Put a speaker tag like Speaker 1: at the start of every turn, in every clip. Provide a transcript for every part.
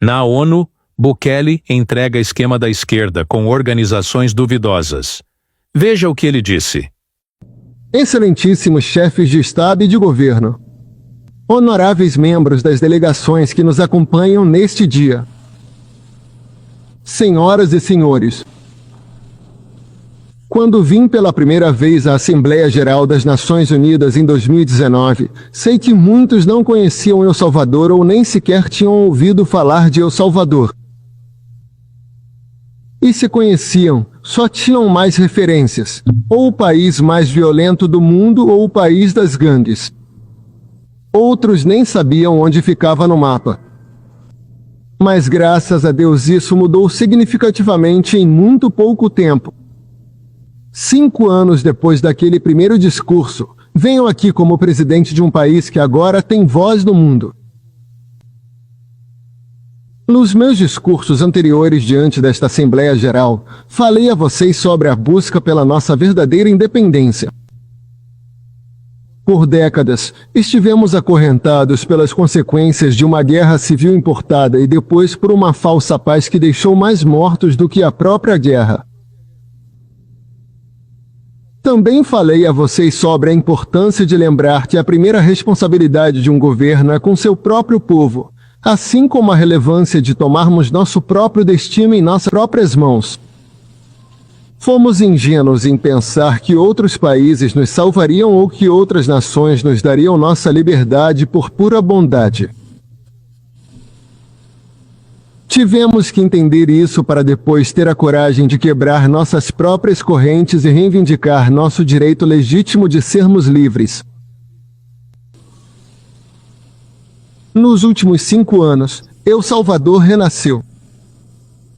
Speaker 1: Na ONU, Bukele entrega esquema da esquerda com organizações duvidosas. Veja o que ele disse.
Speaker 2: Excelentíssimos chefes de Estado e de governo. Honoráveis membros das delegações que nos acompanham neste dia. Senhoras e senhores, quando vim pela primeira vez à Assembleia Geral das Nações Unidas em 2019, sei que muitos não conheciam El Salvador ou nem sequer tinham ouvido falar de El Salvador. E se conheciam, só tinham mais referências, ou o país mais violento do mundo ou o país das gangues. Outros nem sabiam onde ficava no mapa. Mas graças a Deus isso mudou significativamente em muito pouco tempo. 5 anos depois daquele primeiro discurso, venho aqui como presidente de um país que agora tem voz no mundo. Nos meus discursos anteriores diante desta Assembleia Geral, falei a vocês sobre a busca pela nossa verdadeira independência. Por décadas, estivemos acorrentados pelas consequências de uma guerra civil importada e depois por uma falsa paz que deixou mais mortos do que a própria guerra. Também falei a vocês sobre a importância de lembrar que a primeira responsabilidade de um governo é com seu próprio povo, assim como a relevância de tomarmos nosso próprio destino em nossas próprias mãos. Fomos ingênuos em pensar que outros países nos salvariam ou que outras nações nos dariam nossa liberdade por pura bondade. Tivemos que entender isso para depois ter a coragem de quebrar nossas próprias correntes e reivindicar nosso direito legítimo de sermos livres. Nos últimos 5 anos, El Salvador renasceu.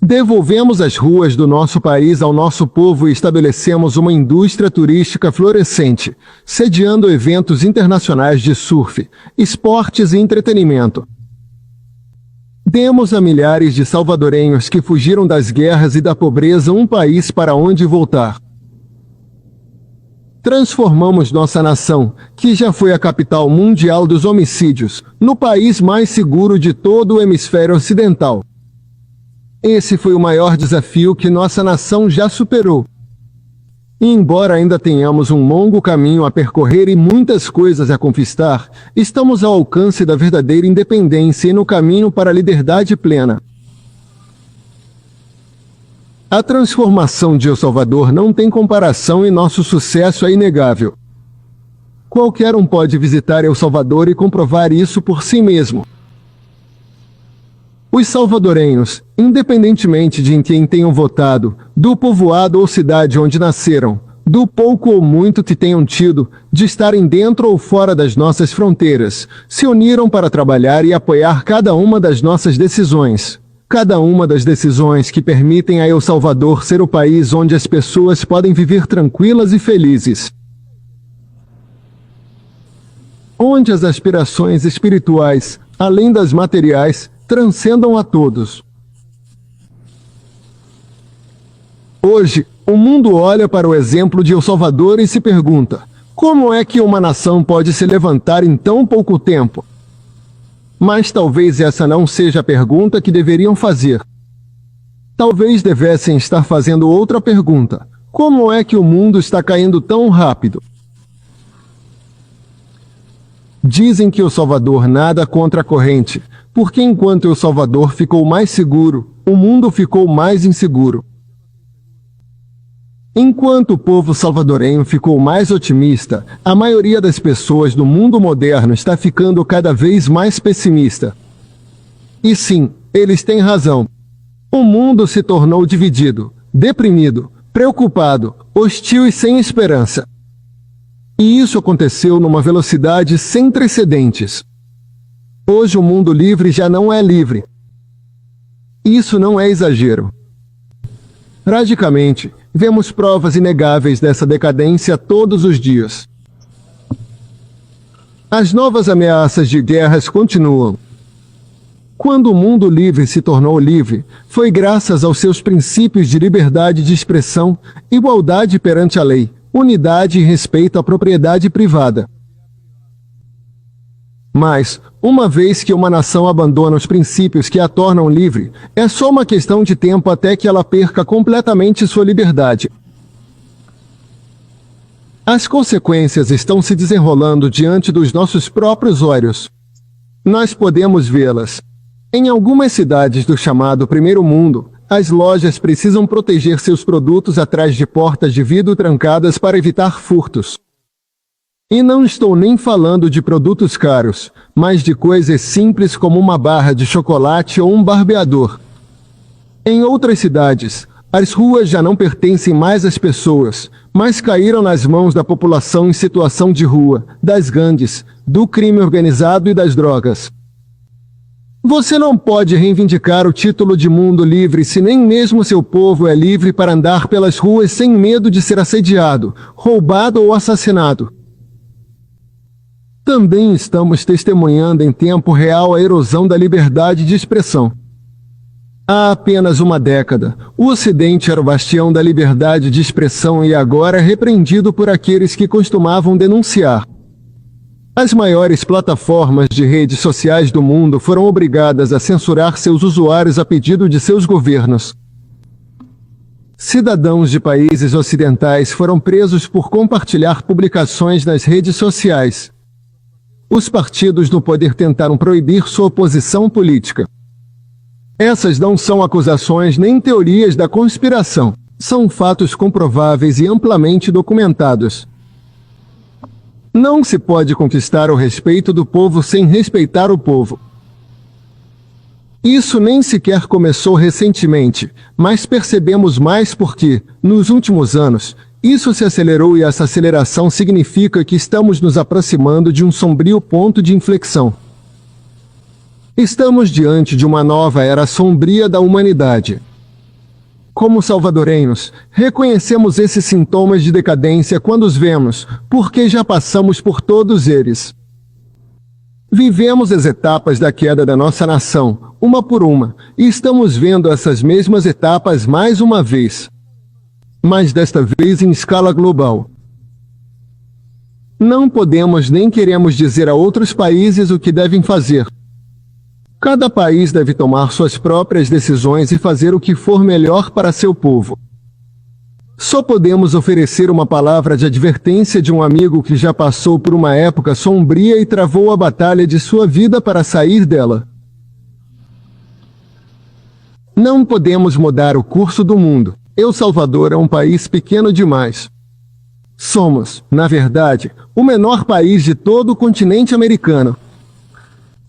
Speaker 2: Devolvemos as ruas do nosso país ao nosso povo e estabelecemos uma indústria turística florescente, sediando eventos internacionais de surf, esportes e entretenimento. Demos a milhares de salvadorenhos que fugiram das guerras e da pobreza um país para onde voltar. Transformamos nossa nação, que já foi a capital mundial dos homicídios, no país mais seguro de todo o hemisfério ocidental. Esse foi o maior desafio que nossa nação já superou. E embora ainda tenhamos um longo caminho a percorrer e muitas coisas a conquistar, estamos ao alcance da verdadeira independência e no caminho para a liberdade plena. A transformação de El Salvador não tem comparação e nosso sucesso é inegável. Qualquer um pode visitar El Salvador e comprovar isso por si mesmo. Os salvadorenhos, independentemente de em quem tenham votado, do povoado ou cidade onde nasceram, do pouco ou muito que tenham tido, de estarem dentro ou fora das nossas fronteiras, se uniram para trabalhar e apoiar cada uma das nossas decisões. Cada uma das decisões que permitem a El Salvador ser o país onde as pessoas podem viver tranquilas e felizes. Onde as aspirações espirituais, além das materiais, transcendam a todos. Hoje, o mundo olha para o exemplo de El Salvador e se pergunta: como é que uma nação pode se levantar em tão pouco tempo? Mas talvez essa não seja a pergunta que deveriam fazer. Talvez devessem estar fazendo outra pergunta: como é que o mundo está caindo tão rápido? Dizem que El Salvador nada contra a corrente, porque enquanto El Salvador ficou mais seguro, o mundo ficou mais inseguro. Enquanto o povo salvadorenho ficou mais otimista, a maioria das pessoas do mundo moderno está ficando cada vez mais pessimista. E sim, eles têm razão. O mundo se tornou dividido, deprimido, preocupado, hostil e sem esperança. E isso aconteceu numa velocidade sem precedentes. Hoje o mundo livre já não é livre. Isso não é exagero. Radicalmente, vemos provas inegáveis dessa decadência todos os dias. As novas ameaças de guerras continuam. Quando o mundo livre se tornou livre, foi graças aos seus princípios de liberdade de expressão, igualdade perante a lei, unidade e respeito à propriedade privada. Mas, Uma vez que uma nação abandona os princípios que a tornam livre, é só uma questão de tempo até que ela perca completamente sua liberdade. As consequências estão se desenrolando diante dos nossos próprios olhos. Nós podemos vê-las. Em algumas cidades do chamado Primeiro Mundo, as lojas precisam proteger seus produtos atrás de portas de vidro trancadas para evitar furtos. E não estou nem falando de produtos caros, mas de coisas simples como uma barra de chocolate ou um barbeador. Em outras cidades, as ruas já não pertencem mais às pessoas, mas caíram nas mãos da população em situação de rua, das gangues, do crime organizado e das drogas. Você não pode reivindicar o título de mundo livre se nem mesmo seu povo é livre para andar pelas ruas sem medo de ser assediado, roubado ou assassinado. Também estamos testemunhando em tempo real a erosão da liberdade de expressão. Há apenas uma década, o Ocidente era o bastião da liberdade de expressão e agora é repreendido por aqueles que costumavam denunciar. As maiores plataformas de redes sociais do mundo foram obrigadas a censurar seus usuários a pedido de seus governos. Cidadãos de países ocidentais foram presos por compartilhar publicações nas redes sociais. Os partidos no poder tentaram proibir sua oposição política. Essas não são acusações nem teorias da conspiração. São fatos comprováveis e amplamente documentados. Não se pode conquistar o respeito do povo sem respeitar o povo. Isso nem sequer começou recentemente, mas percebemos mais porque, nos últimos anos, isso se acelerou e essa aceleração significa que estamos nos aproximando de um sombrio ponto de inflexão. Estamos diante de uma nova era sombria da humanidade. Como salvadorenhos, reconhecemos esses sintomas de decadência quando os vemos, porque já passamos por todos eles. Vivemos as etapas da queda da nossa nação, uma por uma, e estamos vendo essas mesmas etapas mais uma vez. Mas desta vez em escala global. Não podemos nem queremos dizer a outros países o que devem fazer. Cada país deve tomar suas próprias decisões e fazer o que for melhor para seu povo. Só podemos oferecer uma palavra de advertência de um amigo que já passou por uma época sombria e travou a batalha de sua vida para sair dela. Não podemos mudar o curso do mundo. El Salvador é um país pequeno demais. Somos, na verdade, o menor país de todo o continente americano.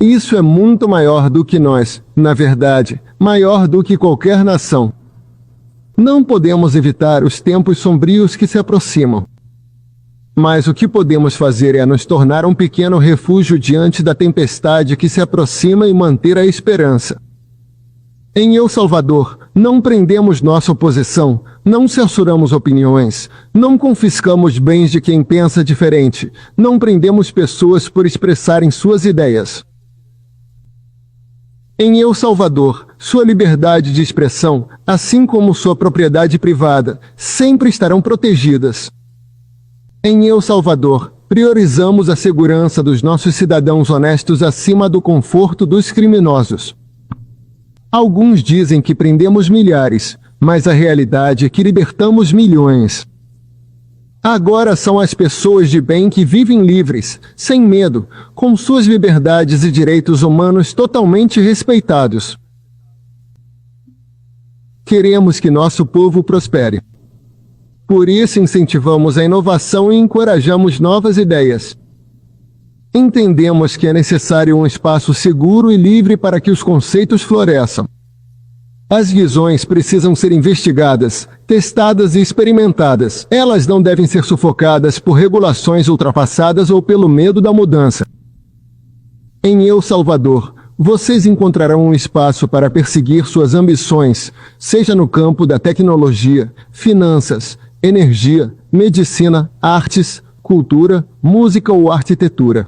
Speaker 2: Isso é muito maior do que nós, na verdade, maior do que qualquer nação. Não podemos evitar os tempos sombrios que se aproximam. Mas o que podemos fazer é nos tornar um pequeno refúgio diante da tempestade que se aproxima e manter a esperança. Em El Salvador, não prendemos nossa oposição, não censuramos opiniões, não confiscamos bens de quem pensa diferente, não prendemos pessoas por expressarem suas ideias. Em El Salvador, sua liberdade de expressão, assim como sua propriedade privada, sempre estarão protegidas. Em El Salvador, priorizamos a segurança dos nossos cidadãos honestos acima do conforto dos criminosos. Alguns dizem que prendemos milhares, mas a realidade é que libertamos milhões. Agora são as pessoas de bem que vivem livres, sem medo, com suas liberdades e direitos humanos totalmente respeitados. Queremos que nosso povo prospere. Por isso incentivamos a inovação e encorajamos novas ideias. Entendemos que é necessário um espaço seguro e livre para que os conceitos floresçam. As visões precisam ser investigadas, testadas e experimentadas. Elas não devem ser sufocadas por regulações ultrapassadas ou pelo medo da mudança. Em El Salvador, vocês encontrarão um espaço para perseguir suas ambições, seja no campo da tecnologia, finanças, energia, medicina, artes, cultura, música ou arquitetura.